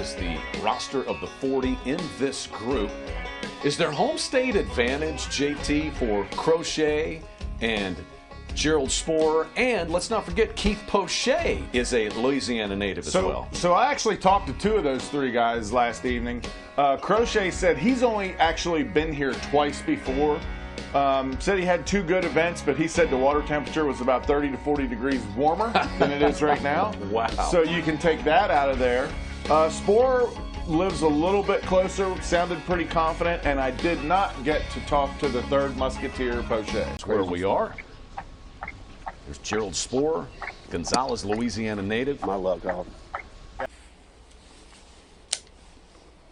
is the roster of the 40 in this group. Is there home state advantage, JT, for Crochet and Gerald Sporer? And let's not forget Keith Pochet is a Louisiana native as well. So I actually talked to two of those three guys last evening. Crochet said he's only actually been here twice before. Said he had 2 good events, but he said the water temperature was about 30 to 40 degrees warmer than it is right now. Wow. So you can take that out of there. Sporer lives a little bit closer, sounded pretty confident, and I did not get to talk to the third musketeer, Pochet. That's where we are. There's Gerald Sporer, Gonzales, Louisiana native. My luck, Al.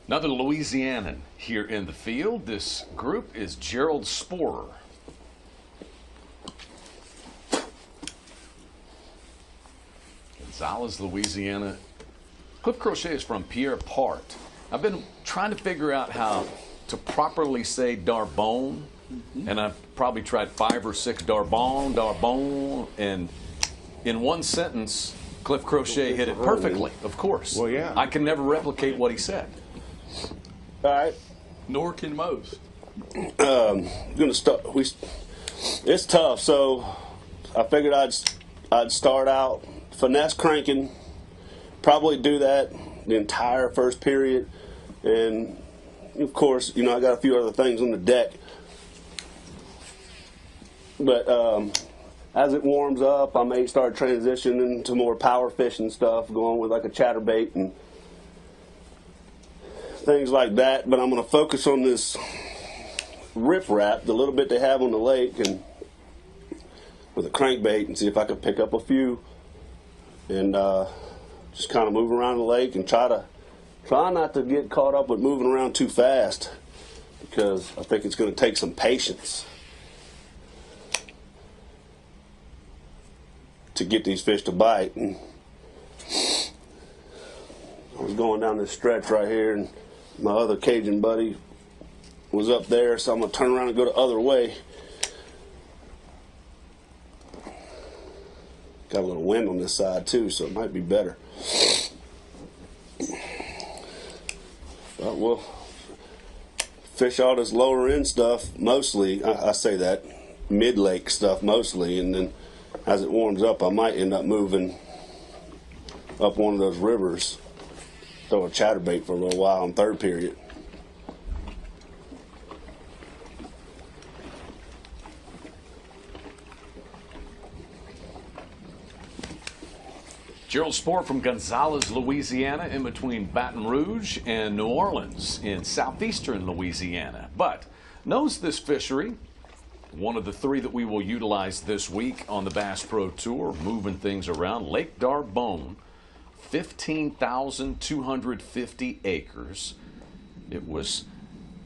Another Louisianan here in the field. This group is Gerald Sporer. Gonzales, Louisiana. Cliff Crochet is from Pierre Part. I've been trying to figure out how to properly say Darbone, and I've probably tried 5 or 6 Darbone, and in one sentence, Cliff Crochet hit it perfectly, of course. Well, yeah. I can never replicate what he said. All right. Nor can most. Gonna start. It's tough, so I figured I'd start out finesse cranking. Probably do that the entire first period, and of course, you know, I got a few other things on the deck. But as it warms up, I may start transitioning to more power fishing stuff, going with like a chatterbait and things like that. But I'm going to focus on this riprap, the little bit they have on the lake, and with a crankbait, and see if I can pick up a few, and just kind of move around the lake and try not to get caught up with moving around too fast, because I think it's going to take some patience to get these fish to bite. And I was going down this stretch right here, and my other Cajun buddy was up there, so I'm going to turn around and go the other way. Got a little wind on this side too, so it might be better. But we'll fish all this lower end stuff mostly. I say that mid-lake stuff mostly, and then as it warms up, I might end up moving up one of those rivers, throw a chatterbait for a little while in third period. Gerald Sporer from Gonzales, Louisiana, in between Baton Rouge and New Orleans in southeastern Louisiana, but knows this fishery. One of the 3 that we will utilize this week on the Bass Pro Tour, moving things around. Lake Darbone, 15,250 acres. It was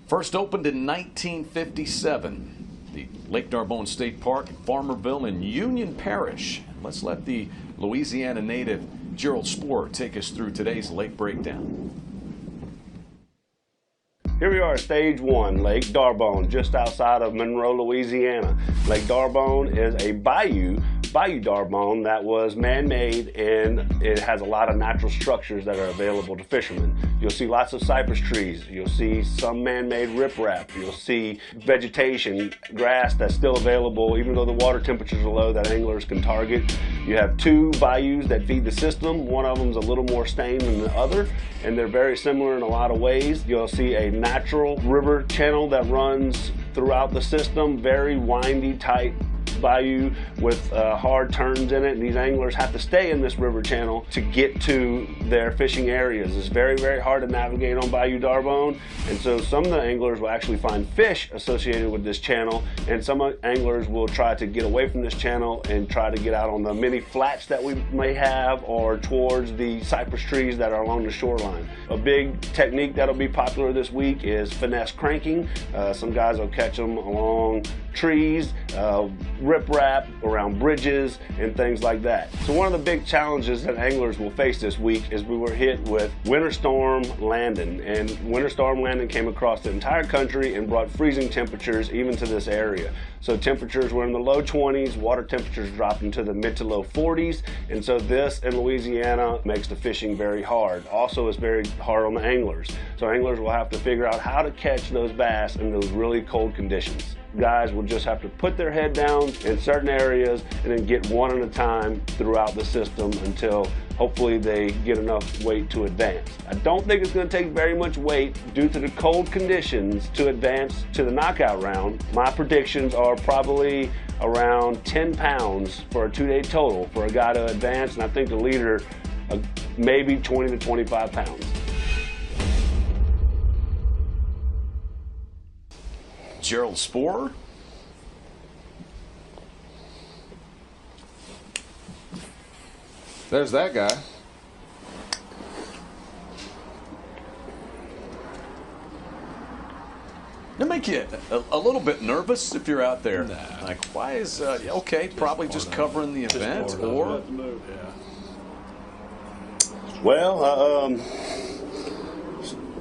first opened in 1957. The Lake Darbone State Park in Farmerville in Union Parish. Let's let the Louisiana native Gerald Sporer take us through today's lake breakdown. Here we are at stage 1, Lake Darbone, just outside of Monroe, Louisiana. Lake Darbone is a bayou Darbone that was man-made, and it has a lot of natural structures that are available to fishermen. You'll see lots of cypress trees. You'll see some man-made riprap. You'll see vegetation, grass that's still available even though the water temperatures are low that anglers can target. You have 2 bayous that feed the system. One of them is a little more stained than the other, and they're very similar in a lot of ways. You'll see a natural river channel that runs throughout the system, very windy, tight bayou with hard turns in it, and these anglers have to stay in this river channel to get to their fishing areas. It's very, very hard to navigate on Bayou Darbone, and so some of the anglers will actually find fish associated with this channel, and some anglers will try to get away from this channel and try to get out on the many flats that we may have or towards the cypress trees that are along the shoreline. A big technique that'll be popular this week is finesse cranking. Some guys will catch them along trees, riprap, around bridges, and things like that. So one of the big challenges that anglers will face this week is we were hit with Winter Storm Landon, and Winter Storm Landon came across the entire country and brought freezing temperatures even to this area. So temperatures were in the low 20s, water temperatures dropped into the mid to low 40s, and so this in Louisiana makes the fishing very hard. Also, it's very hard on the anglers. So anglers will have to figure out how to catch those bass in those really cold conditions. Guys will just have to put their head down in certain areas and then get one at a time throughout the system until hopefully they get enough weight to advance. I don't think it's going to take very much weight due to the cold conditions to advance to the knockout round. My predictions are probably around 10 pounds for a 2-day total for a guy to advance, and I think the leader maybe 20 to 25 pounds. Gerald Sporer. There's that guy. That make you a little bit nervous if you're out there. Like, why is okay? Probably just covering the event, or well,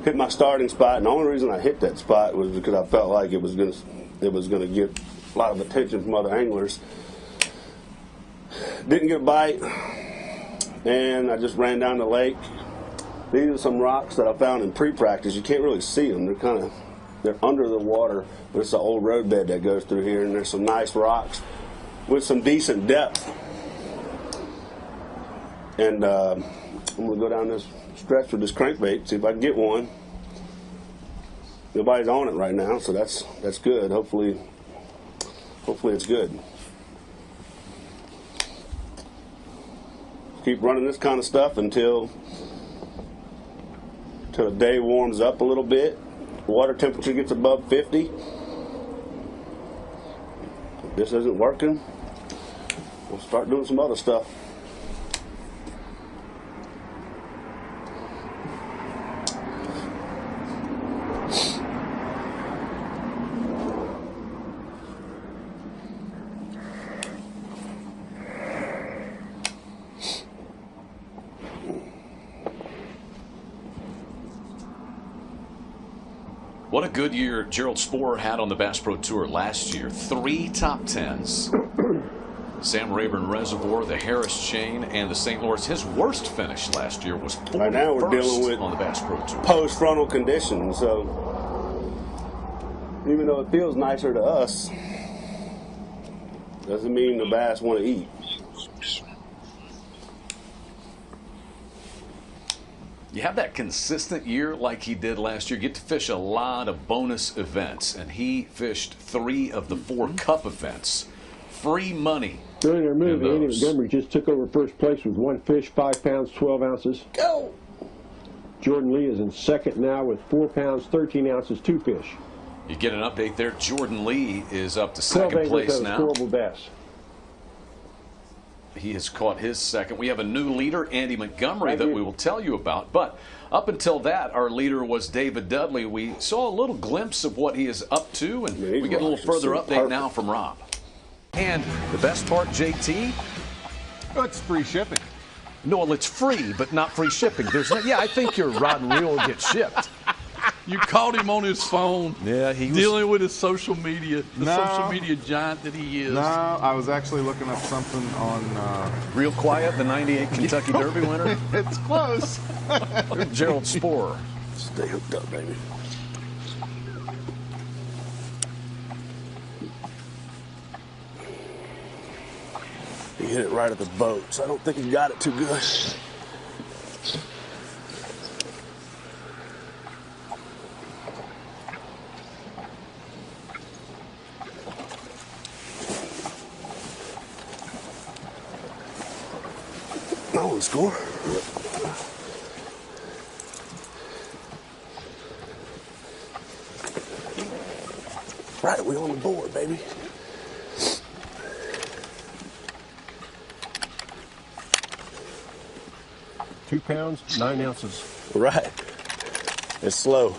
hit my starting spot, and the only reason I hit that spot was because I felt like it was gonna get a lot of attention from other anglers. Didn't get a bite, and I just ran down the lake. These are some rocks that I found in pre-practice. You can't really see them. They're under the water, but it's an old roadbed that goes through here, and there's some nice rocks with some decent depth. And I'm gonna go down this stretch with this crankbait, see if I can get one. Nobody's on it right now, so that's good. Hopefully it's good. Keep running this kind of stuff until the day warms up a little bit. Water temperature gets above 50. If this isn't working, we'll start doing some other stuff. what a good year Gerald Sporer had on the Bass Pro Tour last year. 3 top 10s. Sam Rayburn Reservoir, the Harris Chain, and the St. Lawrence. His worst finish last year was 41st right now we're dealing with on the Bass Pro Tour. Post-frontal conditions, so even though it feels nicer to us, doesn't mean the bass want to eat. You have that consistent year like he did last year. You get to fish a lot of bonus events, and he fished 3 of the 4 cup events. Free money. During their move, Andy Montgomery just took over first place with 1 fish, 5 pounds, 12 ounces. Go! Jordan Lee is in second now with 4 pounds, 13 ounces, 2 fish. You get an update there. Jordan Lee is up to second place now. 12 scoreable bass. He has caught his second. We have a new leader, Andy Montgomery, that we will tell you about. But up until that, our leader was David Dudley. We saw a little glimpse of what he is up to, and we get a little further update now from Rob. And the best part, JT? Oh, it's free shipping. No, well, it's free, but not free shipping. There's no, yeah, I think your rod and reel will get shipped. You caught him on his phone. Yeah, he was dealing with his social media, social media giant that he is. No, I was actually looking up something on... Real Quiet, the 98 Kentucky Derby winner. It's close. Gerald Sporer. Stay hooked up, baby. He hit it right at the boat, so I don't think he got it too good. I want to score. Right, we on the board, baby. Two pounds, 9 ounces. Right. It's slow.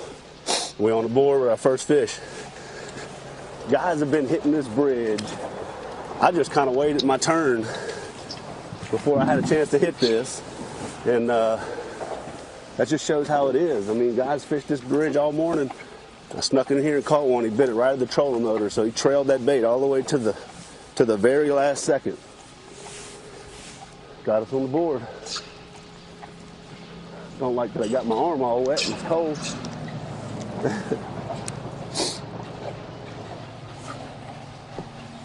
We on the board with our first fish. Guys have been hitting this bridge I just kind of waited my turn before I had a chance to hit this, and that just shows how it is. I mean, guys fished this bridge all morning. I snuck in here and caught one. He bit it right at the trolling motor, so he trailed that bait all the way to the very last second. Got us on the board. Don't like that I got my arm all wet and it's cold.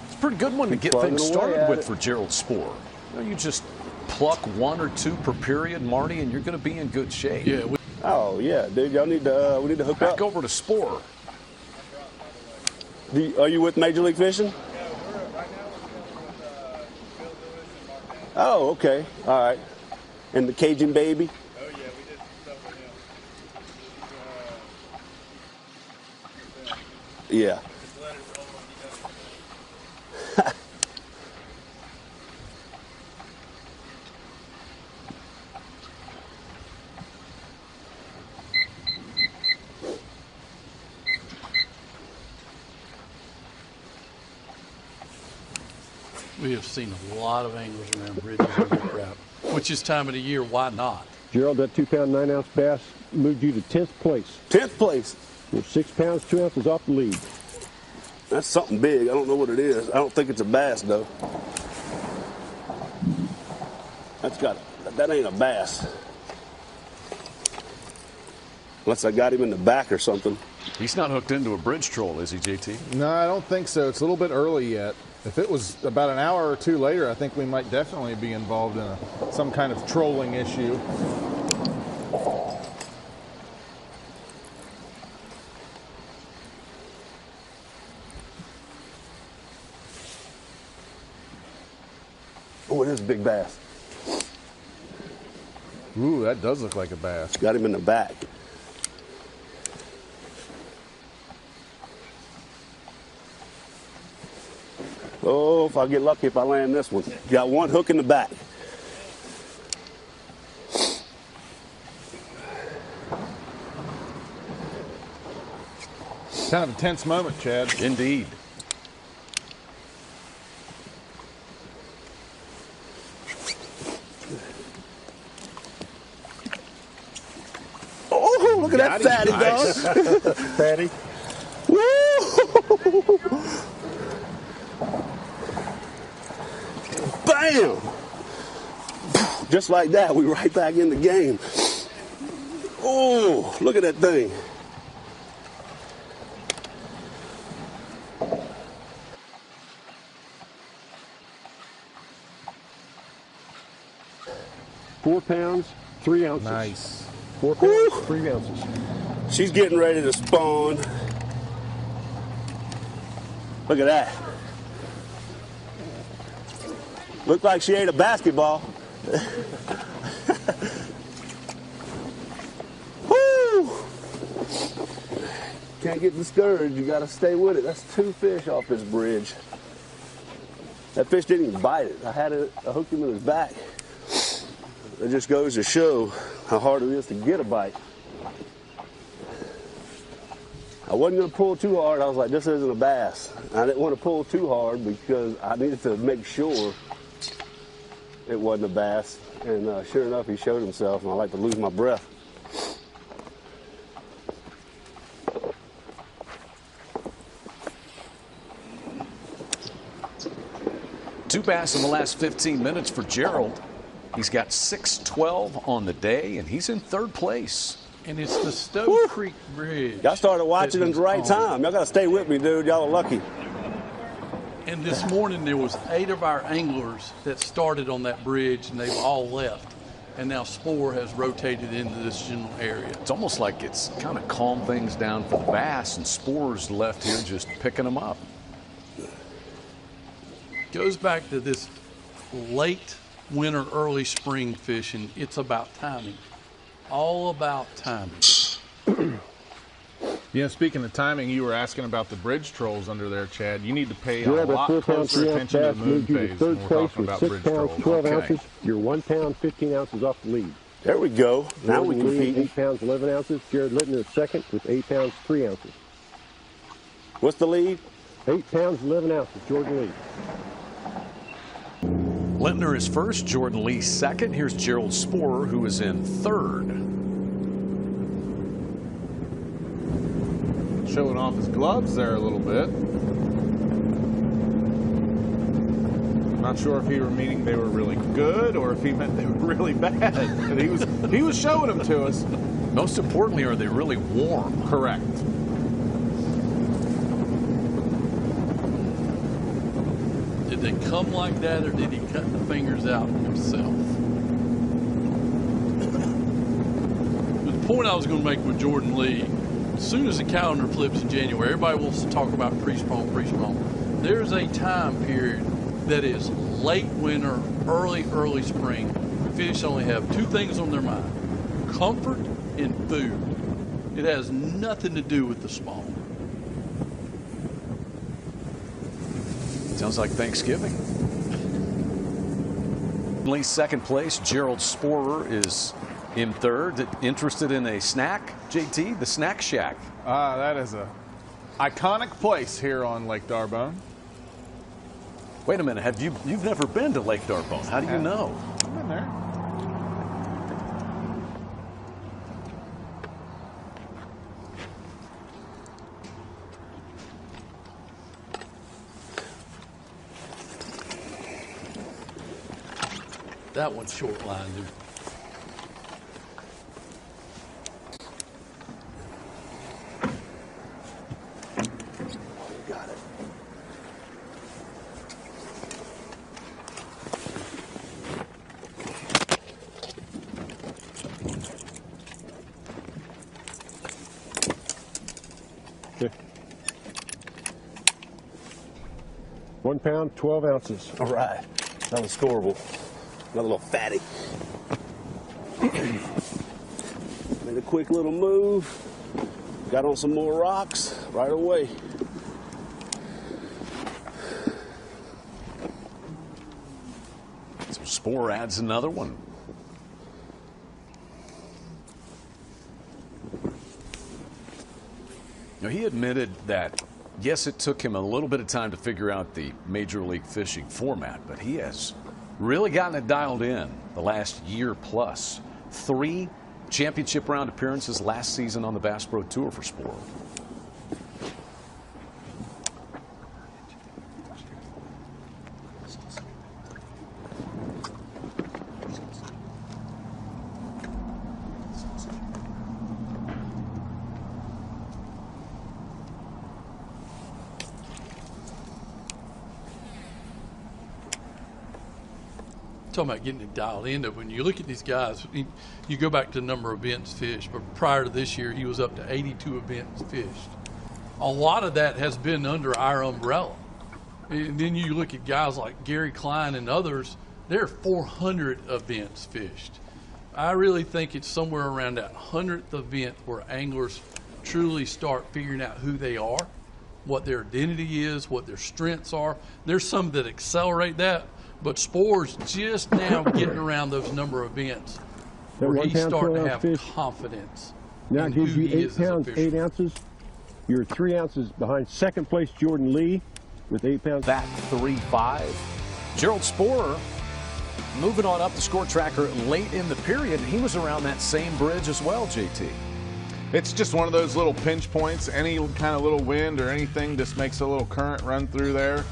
It's a pretty good one to get things started with for Gerald Spoor. You know, you just pluck 1 or 2 per period, Marty, and you're going to be in good shape. Yeah. Oh yeah, dude. Y'all need to we need to hook up. Back over to Spoor. Are you with Major League Fishing? Oh, okay. All right. And the Cajun Baby? Oh, yeah, we did some stuff with him. Yeah. We have seen a lot of anglers around bridges over the route, which is time of the year. Why not? Gerald, that 2-pound 9-ounce bass moved you to 10th place. 10th place. You're 6 pounds 2 ounces off the lead. That's something big. I don't know what it is. I don't think it's a bass though. That ain't a bass. Unless I got him in the back or something. He's not hooked into a bridge troll, is he, JT? No, I don't think so. It's a little bit early yet. If it was about an hour or 2 later, I think we might definitely be involved in some kind of trolling issue. Oh, it is a big bass. Ooh, that does look like a bass. Got him in the back. Oh, if I get lucky if I land this one. Got one hook in the back. Kind of a tense moment, Chad. Indeed. Oh, look at that fatty, dog. Fatty. Woo! Bam! Just like that, we right back in the game. Oh, look at that thing. £4 pounds 3 ounces. Nice. 4 pounds 3 ounces. She's getting ready to spawn. Look at that. Looked like she ate a basketball. Woo! Can't get discouraged. You got to stay with it. That's 2 fish off this bridge. That fish didn't even bite it. I hooked him in his back. It just goes to show how hard it is to get a bite. I wasn't going to pull too hard. I was like, this isn't a bass. I didn't want to pull too hard because I needed to make sure it wasn't a bass. And sure enough, he showed himself, and I like to lose my breath. Two bass in the last 15 minutes for Gerald. He's got 6-12 on the day, and he's in 3rd place. And it's the Stowe Creek Bridge. Y'all started watching at the right time. Y'all got to stay with me, dude. Y'all are lucky. And this morning there was 8 of our anglers that started on that bridge, and they've all left. And now Spoor has rotated into this general area. It's almost like it's kind of calmed things down for the bass, and Spoor's left here just picking them up. Goes back to this late winter, early spring fishing. It's about timing. All about timing. Yeah, speaking of timing, you were asking about the bridge trolls under there, Chad. You need to pay a Gerald, that lot 4 pound closer 3 ounce attention to bass the moon moved you to phase 3rd when we're place talking with about 6 bridge pounds trolls. 12 Okay. ounces. You're 1 pound 15 ounces off the lead. There we go. Now we Jordan Lee, compete. 8 pounds 11 ounces. Jared Litton is 2nd with 8 pounds 3 ounces. What's the lead? 8 pounds 11 ounces. Jordan Lee. Lintner is first, Jordan Lee second. Here's Gerald Sporer, who is in third. Showing off his gloves there a little bit. Not sure if he were meaning they were really good or if he meant they were really bad. But he was showing them to us. Most importantly, are they really warm? Correct. Did they come like that, or did he cut the fingers out himself? The point I was going to make with Jordan Lee, as soon as the calendar flips in January, everybody wants to talk about pre-spawn. There's a time period that is late winter, early spring. Fish only have two things on their mind: comfort and food. It has nothing to do with the spawn. Sounds like Thanksgiving. Lee second place. Gerald Sporer is in third. Interested in a snack, JT? The Snack Shack. That is a iconic place here on Lake D'Arbonne. Wait a minute. You've never been to Lake D'Arbonne? How do you know? I've been there. That one's short line, dude. Got it. Okay. 1 pound, 12 ounces. All right. That was scoreable. Another little fatty. Made a quick little move. Got on some more rocks right away. So Sporer adds another one. Now, he admitted that, yes, it took him a little bit of time to figure out the Major League Fishing format, but he has really gotten it dialed in the last year plus. 3 championship round appearances last season on the Bass Pro Tour for Sporer. Talking about getting it dialed in. When you look at these guys, you go back to the number of events fished, but prior to this year, he was up to 82 events fished. A lot of that has been under our umbrella. And then you look at guys like Gary Klein and others, there are 400 events fished. I really think it's somewhere around that 100th event where anglers truly start figuring out who they are, what their identity is, what their strengths are. There's some that accelerate that. But Sporer's just now getting around those number of events where he's starting to have confidence. Now it gives you 8 pounds, 8 fisherman. ounces. You're 3 ounces behind second place Jordan Lee with 8 pounds. That 3-5. Gerald Sporer moving on up the score tracker late in the period. He was around that same bridge as well, JT. It's just one of those little pinch points. Any kind of little wind or anything just makes a little current run through there.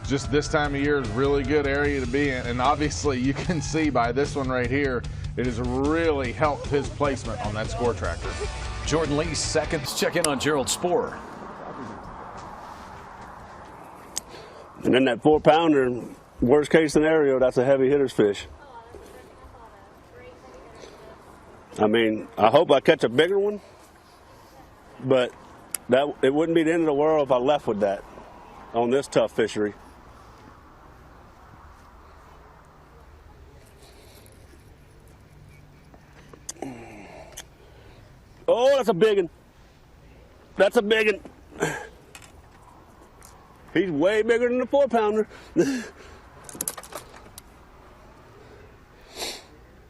Just this time of year is a really good area to be in. And obviously you can see by this one right here, it has really helped his placement on that score tracker. Jordan Lee second. Let's check in on Gerald Sporer. And then that 4-pounder, worst case scenario, that's a heavy hitter's fish. I mean, I hope I catch a bigger one, but it wouldn't be the end of the world if I left with that on this tough fishery. Oh, that's a big one. That's a big one. He's way bigger than the 4-pounder.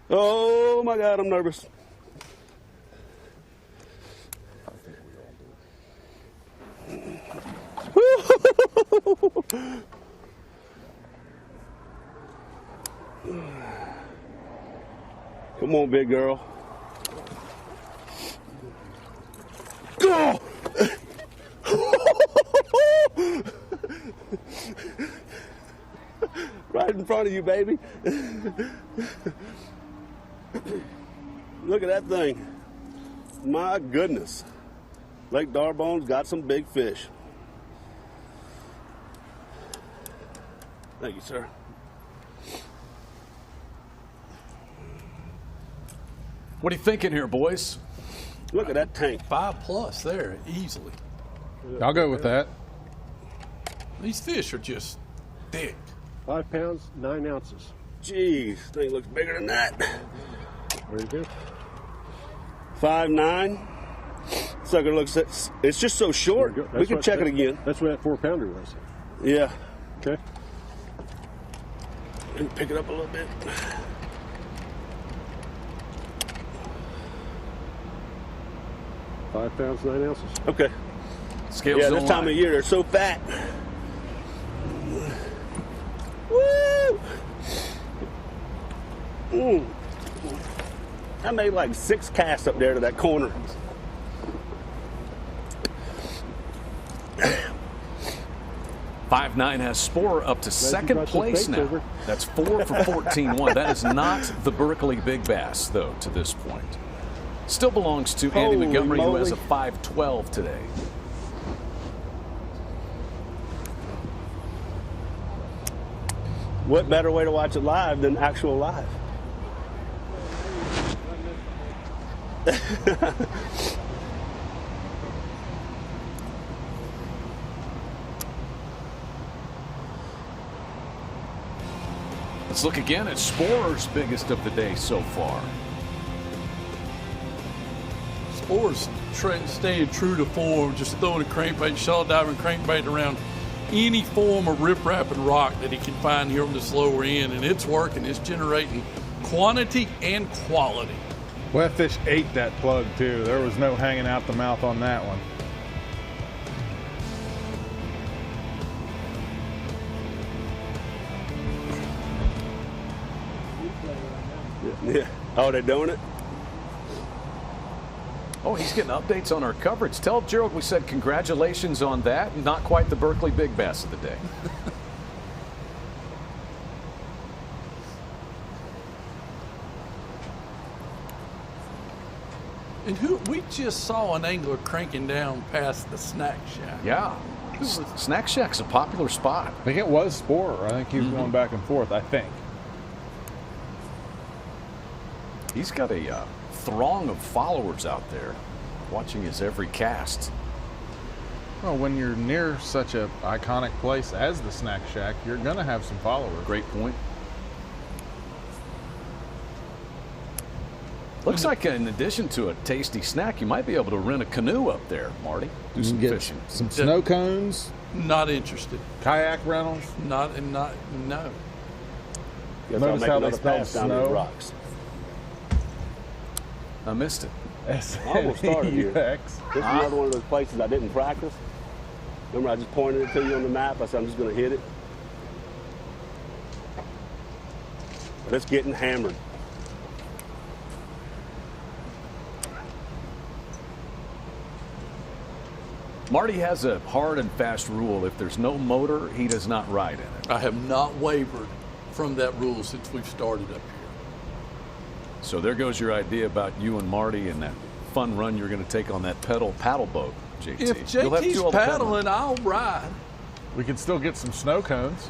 Oh my God, I'm nervous. Come on, big girl. Go! Right in front of you, baby. Look at that thing. My goodness. Lake Darbone's got some big fish. Thank you, sir. What are you thinking here, boys? Look at that tank. 5+ there, easily. I'll go with that. These fish are just thick. 5 pounds, 9 ounces. Jeez, thing looks bigger than that. There you go. 5'9". Sucker looks, it's just so short. We can check it again. That's what that 4-pounder was. Yeah. Okay. And pick it up a little bit. Five pounds, 9 ounces. Okay. Scales Yeah, don't this time lie. of year, they're so fat. Woo! I made like 6 casts up there to that corner. $5.9 has Spore up to second brought some place baits now. over. That's 4 for 14-1. That is not the Berkeley Big Bass, though, to this point. Still belongs to Andy Holy Montgomery, who has a moly. 5.12 today. What better way to watch it live than actual live? Let's look again at Spore's biggest of the day so far. Spore's staying true to form, just throwing a crankbait, shallow diving crankbait around any form of riprap and rock that he can find here on this lower end, and it's working. It's generating quantity and quality. Well, that fish ate that plug, too. There was no hanging out the mouth on that one. Yeah. Oh, they're doing it? Oh, he's getting updates on our coverage. Tell Gerald we said congratulations on that. Not quite the Berkeley Big Bass of the day. And we just saw an angler cranking down past the snack shack. Yeah. Snack Shack's a popular spot. I think it was Spore. I think he was going back and forth, I think. He's got a throng of followers out there watching his every cast. Well, when you're near such a iconic place as the Snack Shack, you're going to have some followers. Great point. Looks like in addition to a tasty snack, you might be able to rent a canoe up there, Marty. Do some Get fishing. some snow cones, Not interested. kayak rentals. No. Guess I'll Notice make how they another spell pass down snow? these rocks. I missed it. I almost started here. S-N-E-U-X. This is another one of those places I didn't practice. Remember, I just pointed it to you on the map. I said, I'm just going to hit it. But it's getting hammered. Marty has a hard and fast rule. If there's no motor, he does not ride in it. I have not wavered from that rule since we've started up here. So there goes your idea about you and Marty and that fun run you're going to take on that paddle boat, JT. If You'll have to do JT's all the pedaling. paddling, I'll ride. We can still get some snow cones.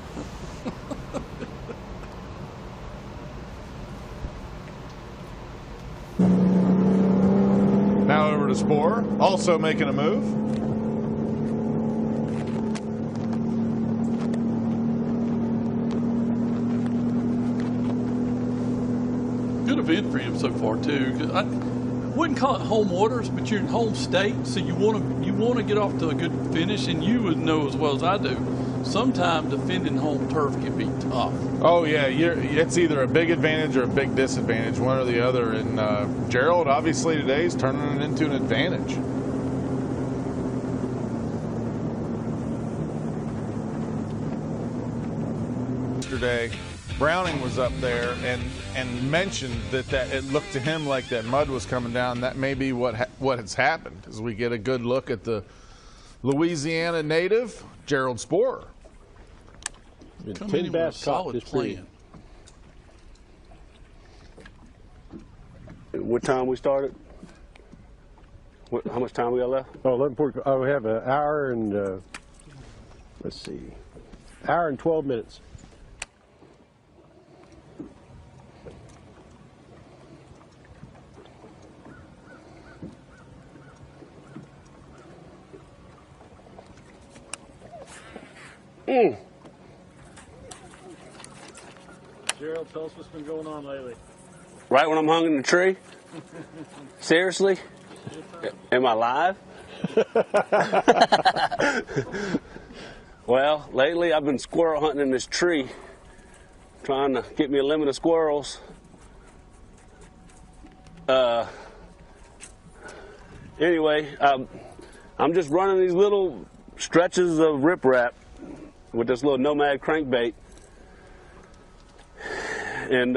Now over to Spore, also making a move. Good event for him so far too. 'Cause I wouldn't call it home waters, but you're in home state, so you want to get off to a good finish. And you would know as well as I do, sometimes defending home turf can be tough. Oh yeah, it's either a big advantage or a big disadvantage, one or the other. And Gerald, obviously today, is turning it into an advantage. Yesterday, Browning was up there, and and mentioned that it looked to him like that mud was coming down. That may be what has happened, as we get a good look at the Louisiana native, Gerald Sporer. Come in with a solid plan. What time we started? How much time we got left? Oh, 11:40. Oh, we have an hour and, let's see, hour and 12 minutes. Gerald, tell us what's been going on lately. Right when I'm hung in the tree? Seriously? Am I live? Well, lately I've been squirrel hunting in this tree, trying to get me a limit of squirrels. Anyway, I'm just running these little stretches of riprap with this little Nomad crankbait. And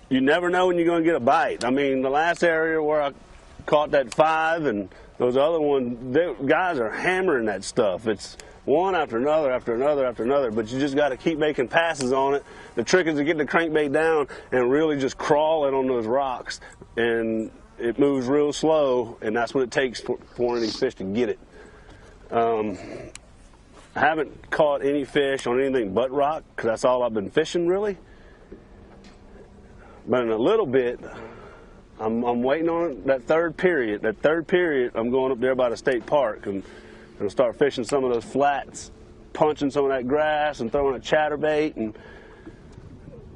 you never know when you're going to get a bite. I mean, the last area where I caught that 5 and those other ones, guys are hammering that stuff. It's one after another, after another, after another, but you just got to keep making passes on it. The trick is to get the crankbait down and really just crawl it on those rocks, and it moves real slow, and that's what it takes for one of these fish to get it. I haven't caught any fish on anything but rock, because that's all I've been fishing, really. But in a little bit, I'm waiting on that third period. That third period, I'm going up there by the state park and going to start fishing some of those flats, punching some of that grass and throwing a chatterbait, and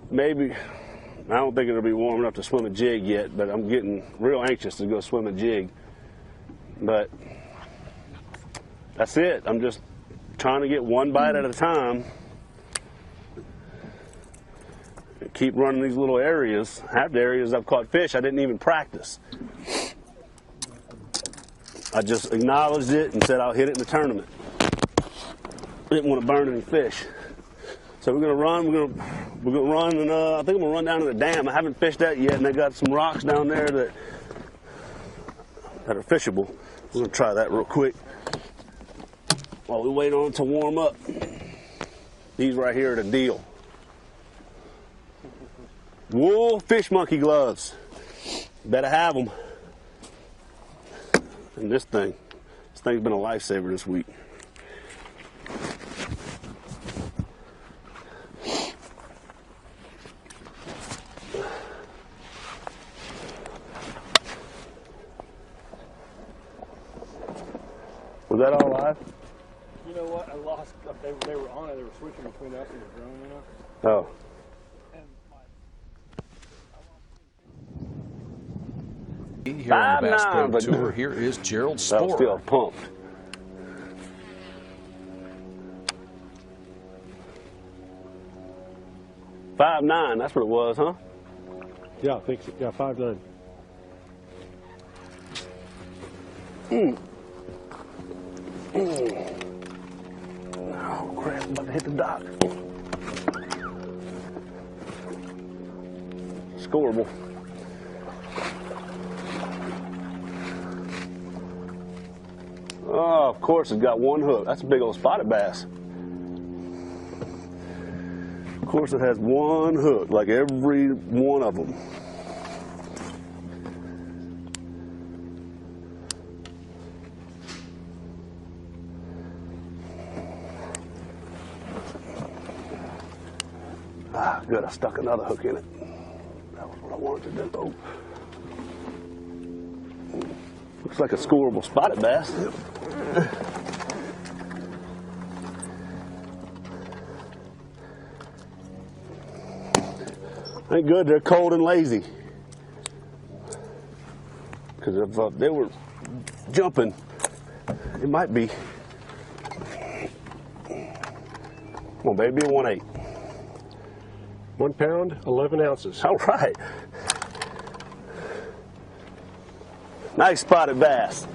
maybe, I don't think it'll be warm enough to swim a jig yet, but I'm getting real anxious to go swim a jig. But that's it. I'm just trying to get one bite at a time. Keep running these little areas. Half the areas I've caught fish, I didn't even practice. I just acknowledged it and said I'll hit it in the tournament. Didn't want to burn any fish. So we're gonna run. We're gonna run, and I think I'm gonna run down to the dam. I haven't fished that yet, and they got some rocks down there that are fishable. We're gonna try that real quick while we wait on it to warm up. These right here are the deal. Wool fish monkey gloves. Better have them. And this thing's been a lifesaver this week. Was that all live? You know what? I lost. They were on it. They were switching between us and the drone, you know? Oh. Here on the Bass Pro Tour, here is Gerald Sporer. That was still pumped. $5.9, that's what it was, huh? Yeah, I think so. Yeah, 5.9. Oh, crap, I'm about to hit the dock. Scoreable. Oh, of course, it's got one hook. That's a big old spotted bass. Of course, it has one hook, like every one of them. Ah, good. I stuck another hook in it. That was what I wanted to do. Oh. Looks like a scoreable spotted bass. Ain't good, they're cold and lazy. Because if they were jumping, it might be. Come on, baby, a 1/8. 1 pound, 11 ounces. All right. Nice spotted bass.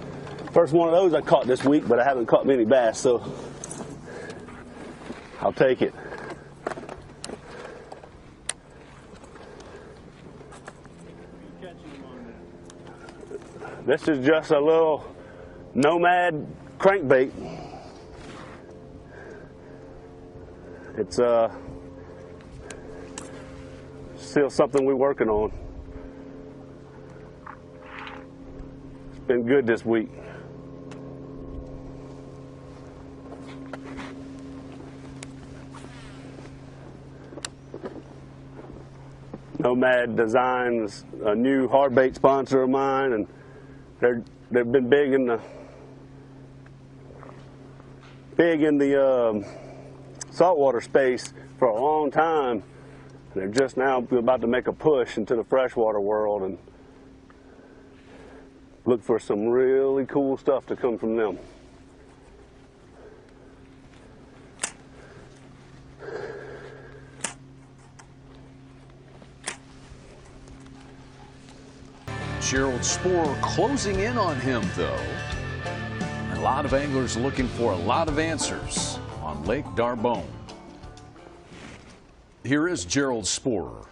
First one of those I caught this week, but I haven't caught many bass, so I'll take it. This is just a little Nomad crankbait. It's still something we're working on. It's been good this week. Nomad Designs, a new hard bait sponsor of mine, and they've been big in the saltwater space for a long time. They're just now about to make a push into the freshwater world and look for some really cool stuff to come from them. Gerald Sporer closing in on him, though. A lot of anglers looking for a lot of answers on Lake D'Arbonne. Here is Gerald Sporer.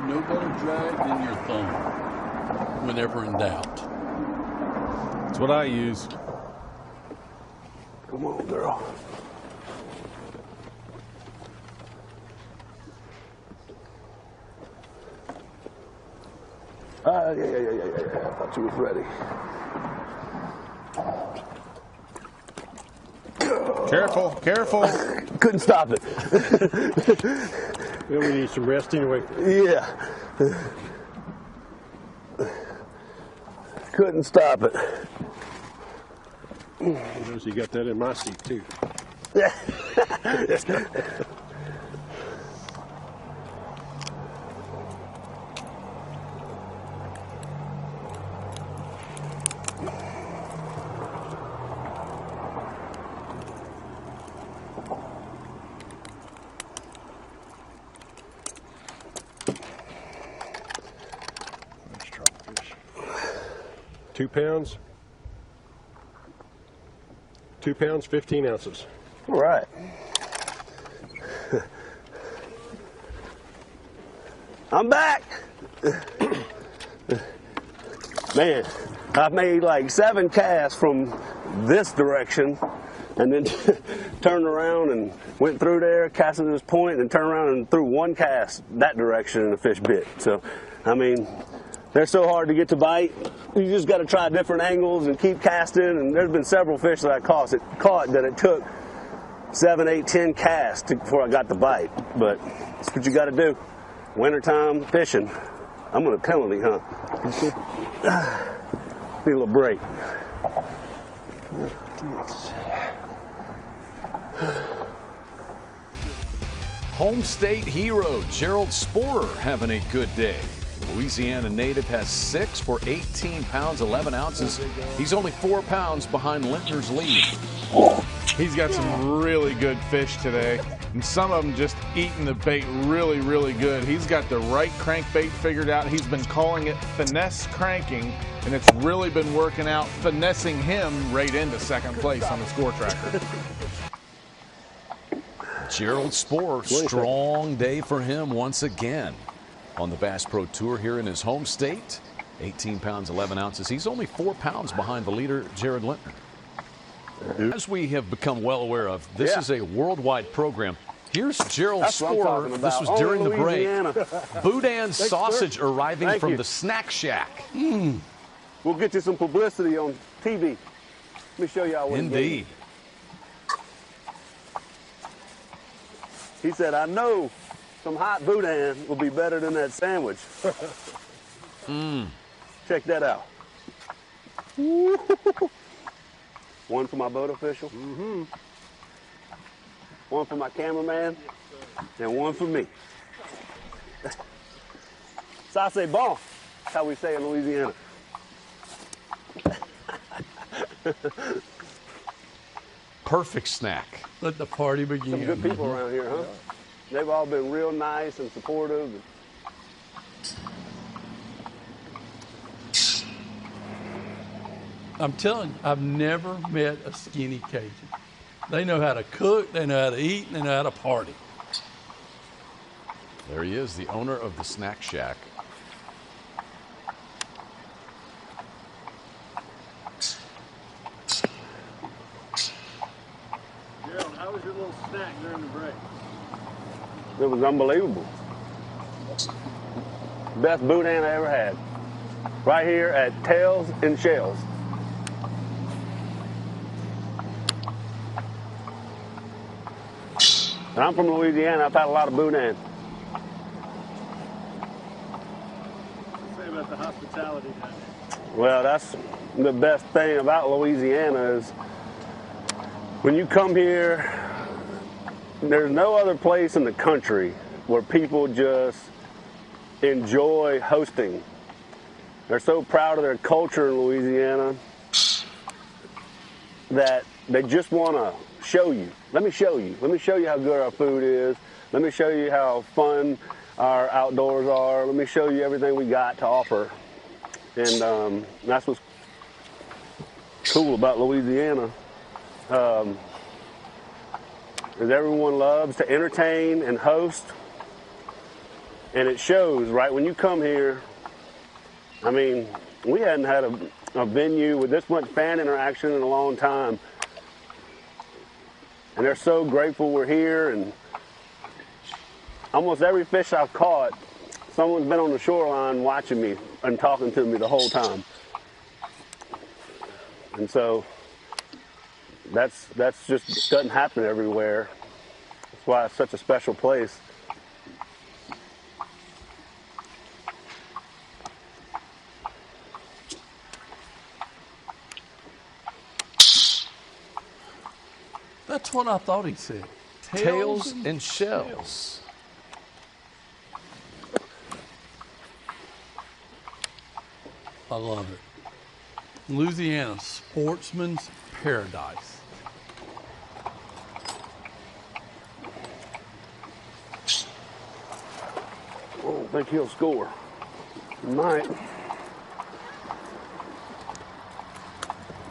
No better drag than your thumb whenever in doubt. That's what I use. Come on, girl. Yeah. I thought you was ready. Careful. Couldn't stop it. We need some rest anyway. Yeah. Couldn't stop it. You got that in my seat too. Let's try fish. 2 pounds. 2 pounds, 15 ounces. All right. I'm back. Man, I've made like 7 casts from this direction and then turned around and went through there, casted this point, and turned around and threw 1 cast that direction and the fish bit. So, I mean, they're so hard to get to bite. You just got to try different angles and keep casting. And there's been several fish that I caught that it took 7, 8, 10 casts before I got the bite. But that's what you got to do. Wintertime fishing. I'm going to penalty hunt. Need a little break. Home state hero Gerald Sporer having a good day. Louisiana native has 6 for 18 pounds, 11 ounces. He's only 4 pounds behind Lintner's lead. He's got some really good fish today, and some of them just eating the bait really, really good. He's got the right crankbait figured out. He's been calling it finesse cranking, and it's really been working out, finessing him right into second place on the score tracker. Gerald Sporer, strong day for him once again on the Bass Pro Tour here in his home state. 18 pounds, 11 ounces. He's only 4 pounds behind the leader, Jared Lintner. As we have become well aware of, this is a worldwide program. Here's Gerald That's what I'm Sporer. talking about. This was during the break. Louisiana. Boudin sausage arriving Thank from you. the Snack Shack. We'll get you some publicity on TV. Let me show y'all what he gave me. Indeed. He said, I know some hot boudin will be better than that sandwich. Check that out. One for my boat official. One for my cameraman. And one for me. Ça c'est bon. That's how we say in Louisiana. Perfect snack. Let the party begin. Some good people around here, huh? They've all been real nice and supportive. I'm telling you, I've never met a skinny Cajun. They know how to cook, they know how to eat, and they know how to party. There he is, the owner of the Snack Shack. Gerald, how was your little snack during the break? It was unbelievable. Best boudin I ever had. Right here at Tails and Shells. And I'm from Louisiana. I've had a lot of boudin. Say about the hospitality down there. Well, that's the best thing about Louisiana is when you come here, there's no other place in the country where people just enjoy hosting. They're so proud of their culture in Louisiana that they just want to show you. Let me show you. Let me show you how good our food is. Let me show you how fun our outdoors are. Let me show you everything we got to offer. And that's what's cool about Louisiana. Is everyone loves to entertain and host. And it shows, right? When you come here, I mean, we hadn't had a venue with this much fan interaction in a long time. And they're so grateful we're here. And almost every fish I've caught, someone's been on the shoreline watching me and talking to me the whole time. And so that's just doesn't happen everywhere. That's why it's such a special place. That's what I thought he said. Tails and Shells. I love it. Louisiana, sportsman's paradise. I don't think he'll score. He might.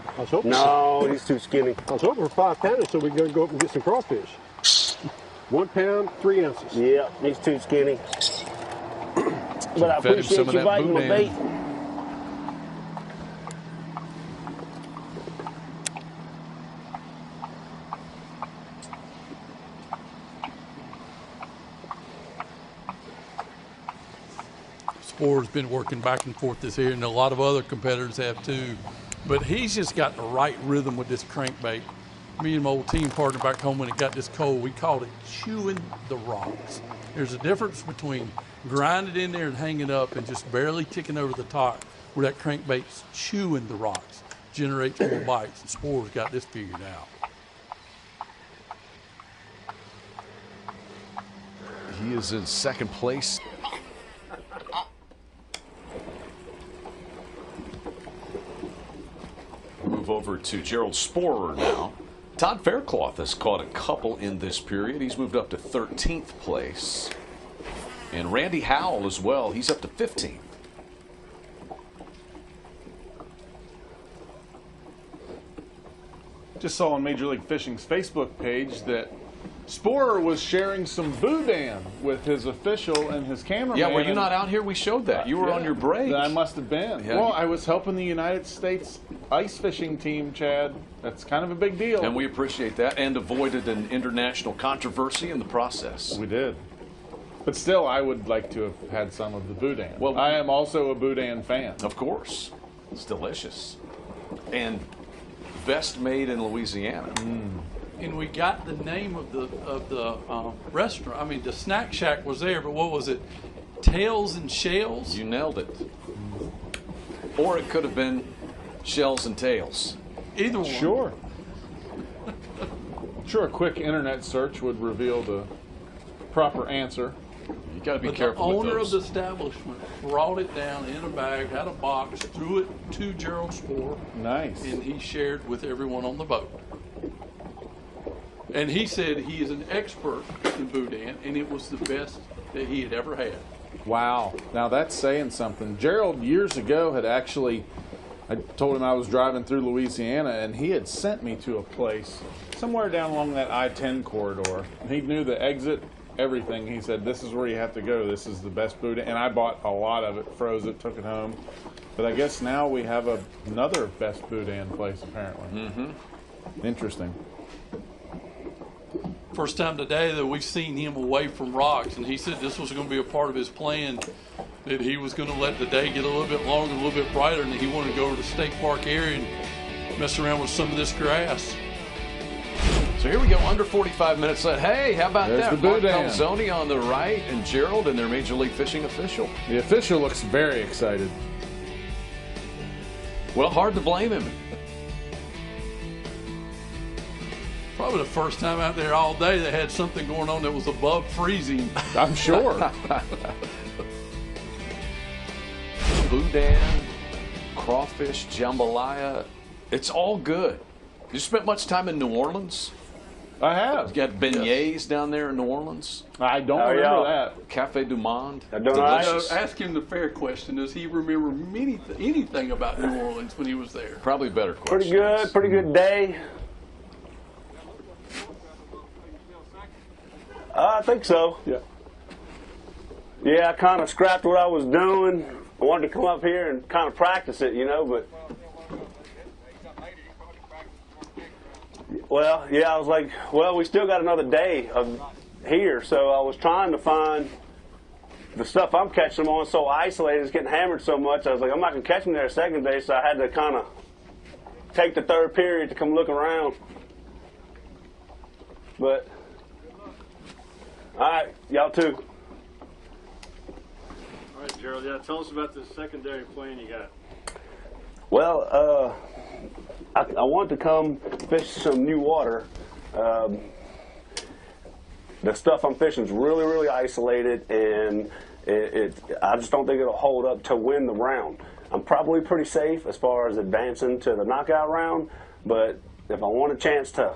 I was hoping, No, he's too skinny. I was hoping for 5 pounders so we could go up and get some crawfish. 1 pound, 3 ounces. Yeah, he's too skinny. But I Fed him some appreciate of you that biting my boudin. bait. Sporer's been working back and forth this year, and a lot of other competitors have too. But he's just got the right rhythm with this crankbait. Me and my old team partner back home, when it got this cold, we called it chewing the rocks. There's a difference between grinding in there and hanging up and just barely ticking over the top, where that crankbait's chewing the rocks, generates more bites. And Sporer's got this figured out. He is in second place. Move over to Gerald Sporer now. Todd Faircloth has caught a couple in this period. He's moved up to 13th place. And Randy Howell as well. He's up to 15th. Just saw on Major League Fishing's Facebook page that Sporer was sharing some boudin with his official and his cameraman. Yeah, were you not out here? We showed that. You were on your break. I must have been. Yeah, well, I was helping the United States ice fishing team, Chad. That's kind of a big deal. And we appreciate that, and avoided an international controversy in the process. We did. But still, I would like to have had some of the boudin. Well, I am also a boudin fan. Of course. It's delicious. And best made in Louisiana. And we got the name of the restaurant. I mean, the snack shack was there, but what was it? Tails and Shells? You nailed it. Or it could have been Shells and Tails. Either one. Sure. Sure, a quick internet search would reveal the proper answer. You got to be But the careful with owner those. of the establishment brought it down in a bag, had a box, threw it to Gerald Sporer, Nice. and he shared with everyone on the boat. And he said he is an expert in boudin, and it was the best that he had ever had. Wow. Now that's saying something. Gerald years ago had actually, I told him I was driving through Louisiana, and he had sent me to a place somewhere down along that I-10 corridor. He knew the exit, everything. He said, this is where you have to go. This is the best boudin. And I bought a lot of it, froze it, took it home. But I guess now we have another best boudin place, apparently. Mm-hmm. Interesting. First time today that we've seen him away from rocks, and he said this was going to be a part of his plan, that he was going to let the day get a little bit longer, a little bit brighter, and that he wanted to go to the state park area and mess around with some of this grass. So here we go, under 45 minutes left. Hey, how about There's that? the Mark boudin. Calzoni on the right, and Gerald and their Major League Fishing official. The official looks very excited. Well, hard to blame him. Probably the first time out there all day they had something going on that was above freezing. I'm sure. Boudin, crawfish, jambalaya, it's all good. You spent much time in New Orleans? I have. You got beignets down there in New Orleans? I don't Oh, remember yeah. that. Cafe du Monde? I don't know. Delicious. So ask him the fair question. Does he remember anything about New Orleans when he was there? Probably better question. Pretty good day. I think so. Yeah. Yeah, I kind of scrapped what I was doing. I wanted to come up here and kind of practice it, you know, but. Well, yeah, I was like, well, we still got another day of here, so I was trying to find the stuff I'm catching them on so isolated, it's getting hammered so much. I was like, I'm not going to catch them there a second day, so I had to kind of take the third period to come look around. But, all right, y'all too. All right, Gerald. Yeah, tell us about this secondary plan you got. Well, I want to come fish some new water. The stuff I'm fishing is really, really isolated, and I just don't think it'll hold up to win the round. I'm probably pretty safe as far as advancing to the knockout round, but if I want a chance to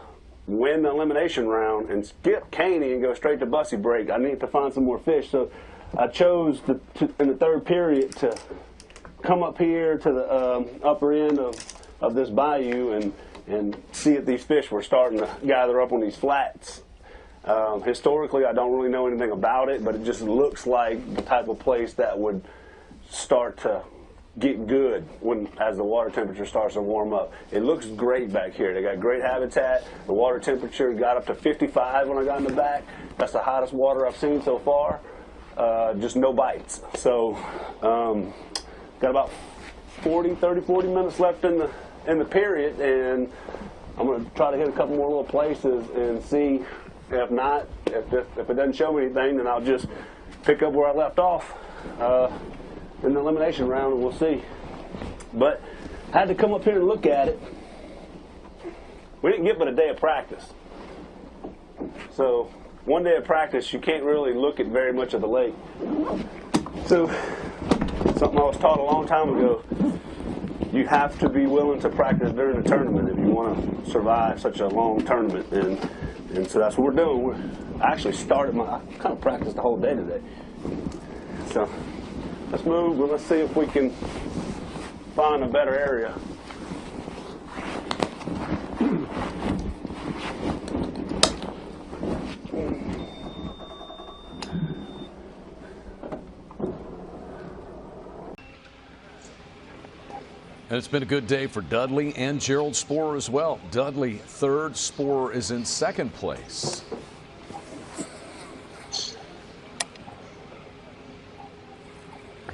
win the elimination round and skip Caney and go straight to Bussey break, I need to find some more fish. So I chose in the third period to come up here to the upper end of this bayou and see if these fish were starting to gather up on these flats. Historically, I don't really know anything about it, but it just looks like the type of place that would start to get good as the water temperature starts to warm up. It looks great back here. They got great habitat. The water temperature got up to 55 when I got in the back. That's the hottest water I've seen so far. Just no bites. So got about 40 minutes left in the period, and I'm going to try to hit a couple more little places and see. If not, if it doesn't show me anything, then I'll just pick up where I left off in the elimination round, and we'll see. But I had to come up here and look at it. We didn't get but a day of practice. So one day of practice, you can't really look at very much of the lake. So something I was taught a long time ago, you have to be willing to practice during the tournament if you want to survive such a long tournament. And so that's what we're doing. I actually I kind of practiced the whole day today. So let's move and let's see if we can find a better area. And it's been a good day for Dudley and Gerald Sporer as well. Dudley third, Sporer is in second place.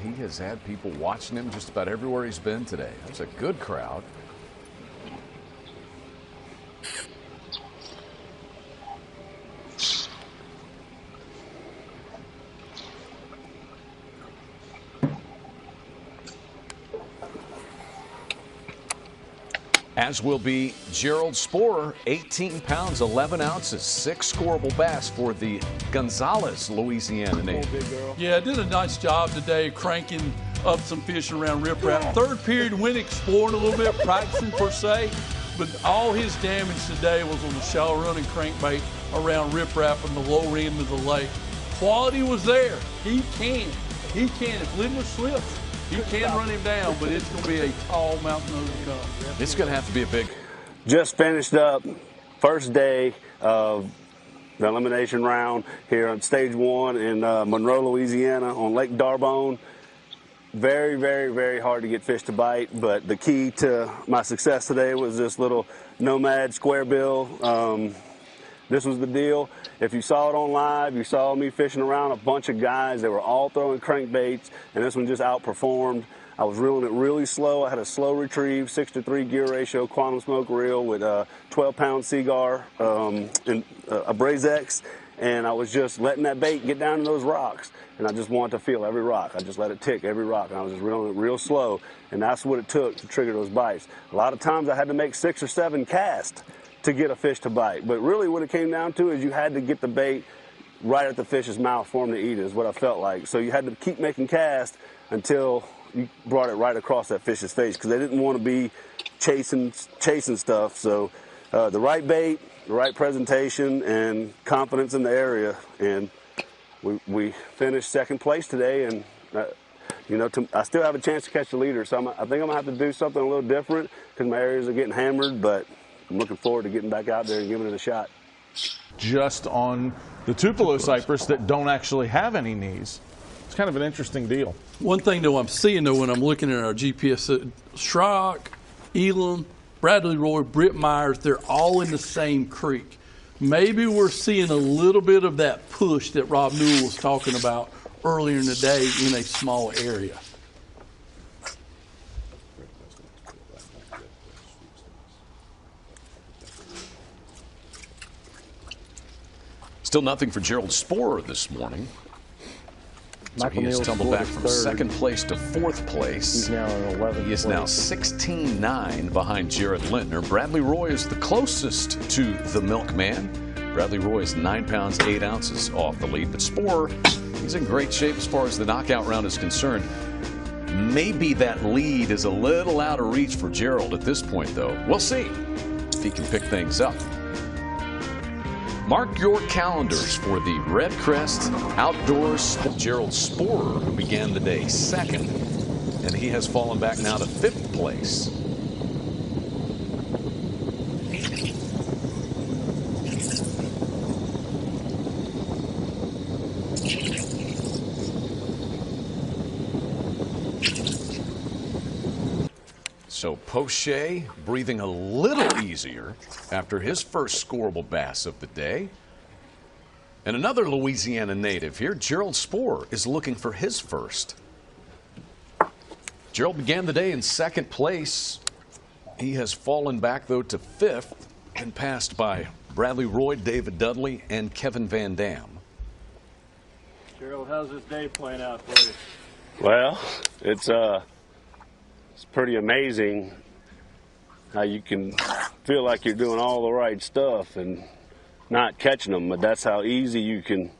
He has had people watching him just about everywhere he's been today. That's a good crowd. As will be Gerald Sporer, 18 pounds, 11 ounces, 6 scoreable bass for the Gonzales, Louisiana native. Yeah, did a nice job today cranking up some fish around riprap. Third period went exploring a little bit, practicing per se, but all his damage today was on the shallow running crankbait around riprap on the lower end of the lake. Quality was there. He can. If Lindner slips, he can run him down, but it's going to be a tall mountain to overcome. It's going to have to be a big. Just finished up first day of the elimination round here on stage 1 in Monroe, Louisiana on Lake D'Arbonne. Very, very, very hard to get fish to bite, but the key to my success today was this little Nomad square bill. This was the deal. If you saw it on live, you saw me fishing around a bunch of guys. They were all throwing crankbaits, and this one just outperformed. I was reeling it really slow. I had a slow retrieve, 6-to-3 gear ratio, quantum smoke reel with a 12-pound Seagar and a Braze X, and I was just letting that bait get down to those rocks, and I just wanted to feel every rock. I just let it tick every rock, and I was just reeling it real slow, and that's what it took to trigger those bites. A lot of times I had to make 6 or 7 casts to get a fish to bite. But really what it came down to is you had to get the bait right at the fish's mouth for him to eat, is what I felt like. So you had to keep making casts until you brought it right across that fish's face, because they didn't want to be chasing stuff. So the right bait, the right presentation, and confidence in the area. And we finished second place today, and you know, I still have a chance to catch the leader. So I think I'm going to have to do something a little different because my areas are getting hammered, but I'm looking forward to getting back out there and giving it a shot. Just on the Tupelo cypress that don't actually have any knees. It's kind of an interesting deal. One thing, though, I'm seeing, though, when I'm looking at our GPS, Schrock, Elam, Bradley Roy, Britt Myers, they're all in the same creek. Maybe we're seeing a little bit of that push that Rob Newell was talking about earlier in the day in a small area. Still nothing for Gerald Sporer this morning. So he has tumbled back from second place to fourth place. He's now in 11th. He is now 16-9 behind Jared Lintner. Bradley Roy is the closest to the Milkman. Bradley Roy is 9 pounds 8 ounces off the lead, but Sporer, he's in great shape as far as the knockout round is concerned. Maybe that lead is a little out of reach for Gerald at this point, though. We'll see if he can pick things up. Mark your calendars for the Red Crest Outdoors. Gerald Sporer, who began the day second, and he has fallen back now to 5th place. So Poche breathing a little easier after his first scoreable bass of the day. And another Louisiana native here, Gerald Sporer, is looking for his first. Gerald began the day in second place. He has fallen back, though, to 5th and passed by Bradley Roy, David Dudley, and Kevin Van Dam. Gerald, how's this day playing out for you? Well, it's pretty amazing how you can feel like you're doing all the right stuff and not catching them, but that's how easy you can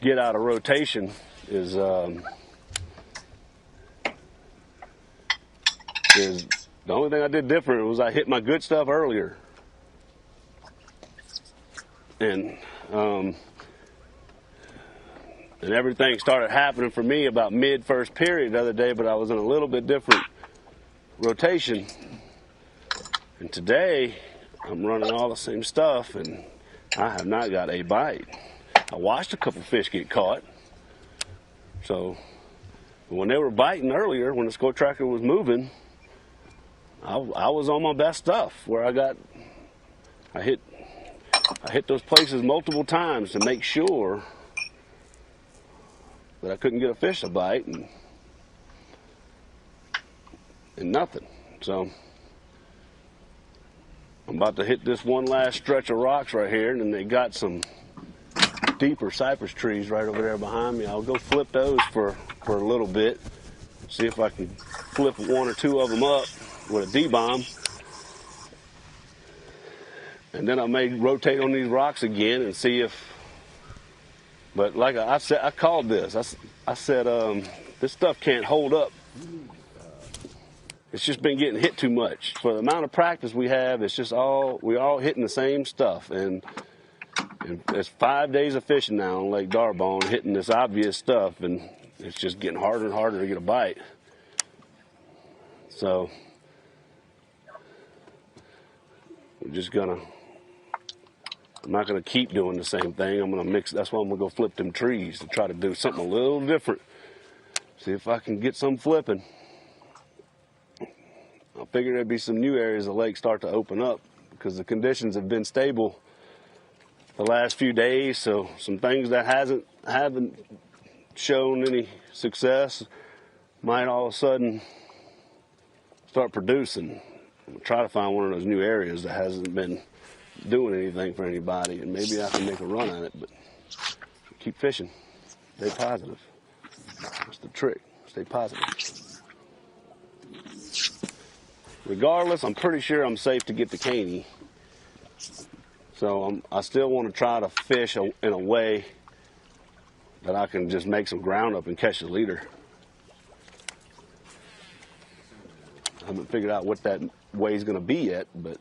get out of rotation. Is the only thing I did different was I hit my good stuff earlier, and everything started happening for me about mid first period the other day, but I was in a little bit different rotation, and today I'm running all the same stuff and I have not got a bite. I watched a couple fish get caught, so when they were biting earlier, when the score tracker was moving, I was on my best stuff where I hit those places multiple times to make sure that I couldn't get a fish to bite, and nothing. So I'm about to hit this one last stretch of rocks right here, and then they got some deeper cypress trees right over there behind me. I'll go flip those for a little bit, see if I can flip one or two of them up with a D-bomb. And then I may rotate on these rocks again and see if, but like I said, I called this. I said, this stuff can't hold up. It's just been getting hit too much. For the amount of practice we have, it's just we're all hitting the same stuff. And it's 5 days of fishing now on Lake D'Arbonne, hitting this obvious stuff, and it's just getting harder and harder to get a bite. So we're just gonna, I'm not gonna keep doing the same thing. I'm gonna mix, that's why I'm gonna go flip them trees to try to do something a little different. See if I can get some flipping. I figure there'd be some new areas of the lake start to open up because the conditions have been stable the last few days. So some things that haven't shown any success might all of a sudden start producing. We'll try to find one of those new areas that hasn't been doing anything for anybody, and maybe I can make a run at it. But keep fishing. Stay positive. That's the trick. Stay positive. Regardless, I'm pretty sure I'm safe to get to Caney. So I still want to try to fish in a way that I can just make some ground up and catch the leader. I haven't figured out what that way is going to be yet, but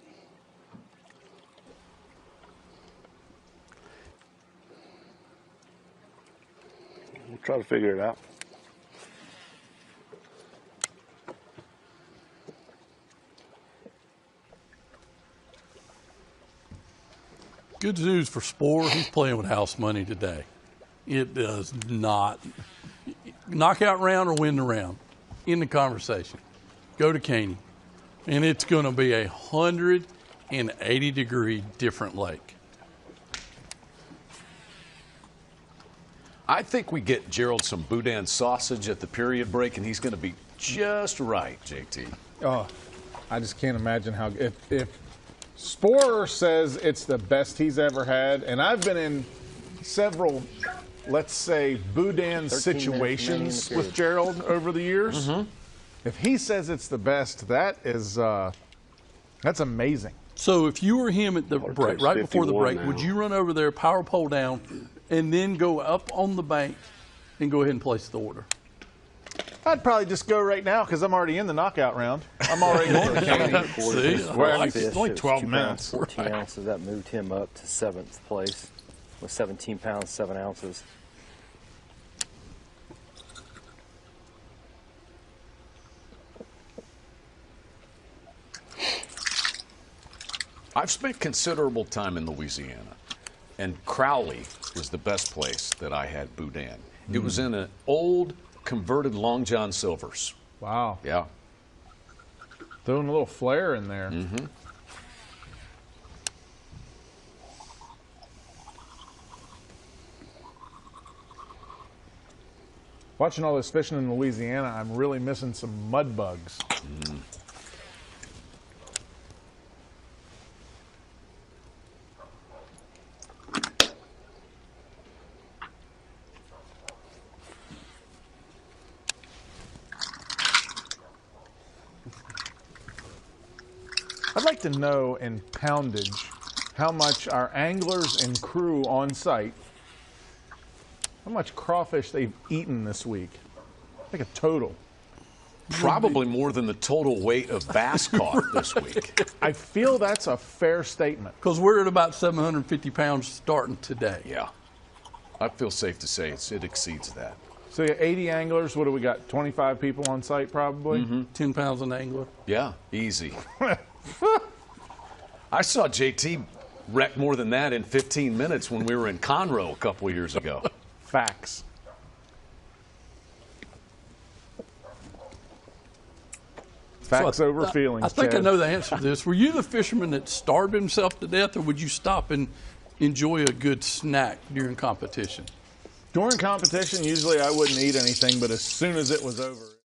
we'll try to figure it out. Good news for Spore, he's playing with house money today. It does not knockout round or win the round in the conversation. Go to Caney, and it's going to be 180-degree different lake. I think we get Gerald some boudin sausage at the period break, and he's going to be just right, JT. Oh, I just can't imagine how, if Sporer says it's the best he's ever had, and I've been in several, let's say, boudin situations with Gerald over the years. Mm-hmm. If he says it's the best, that's amazing. So if you were him at the break, right before the break, would you run over there, power pole down, and then go up on the bank and go ahead and place the order? I'd probably just go right now because I'm already in the knockout round. I'm already going to Caney. It's only 12 minutes. 14 ounces. That moved him up to 7th place with 17 pounds, 7 ounces. I've spent considerable time in Louisiana, and Crowley was the best place that I had boudin. It was in an old converted Long John Silver's. Wow. Yeah. Throwing a little flair in there. Mm-hmm. Watching all this fishing in Louisiana, I'm really missing some mud bugs. Mm. I'd like to know in poundage how much our anglers and crew on site, how much crawfish they've eaten this week. Like a total. Probably more than the total weight of bass caught this week. I feel that's a fair statement. Because we're at about 750 pounds starting today. Yeah. I feel safe to say it exceeds that. So you got 80 anglers. What do we got? 25 people on site probably? Mm-hmm. 10 pounds an angler. Yeah, easy. I saw JT wreck more than that in 15 minutes when we were in Conroe a couple of years ago. Facts. Facts So over feelings. I think I Chad. know the answer to this. Were you the fisherman that starved himself to death, or would you stop and enjoy a good snack during competition? During competition, usually I wouldn't eat anything, but as soon as it was over.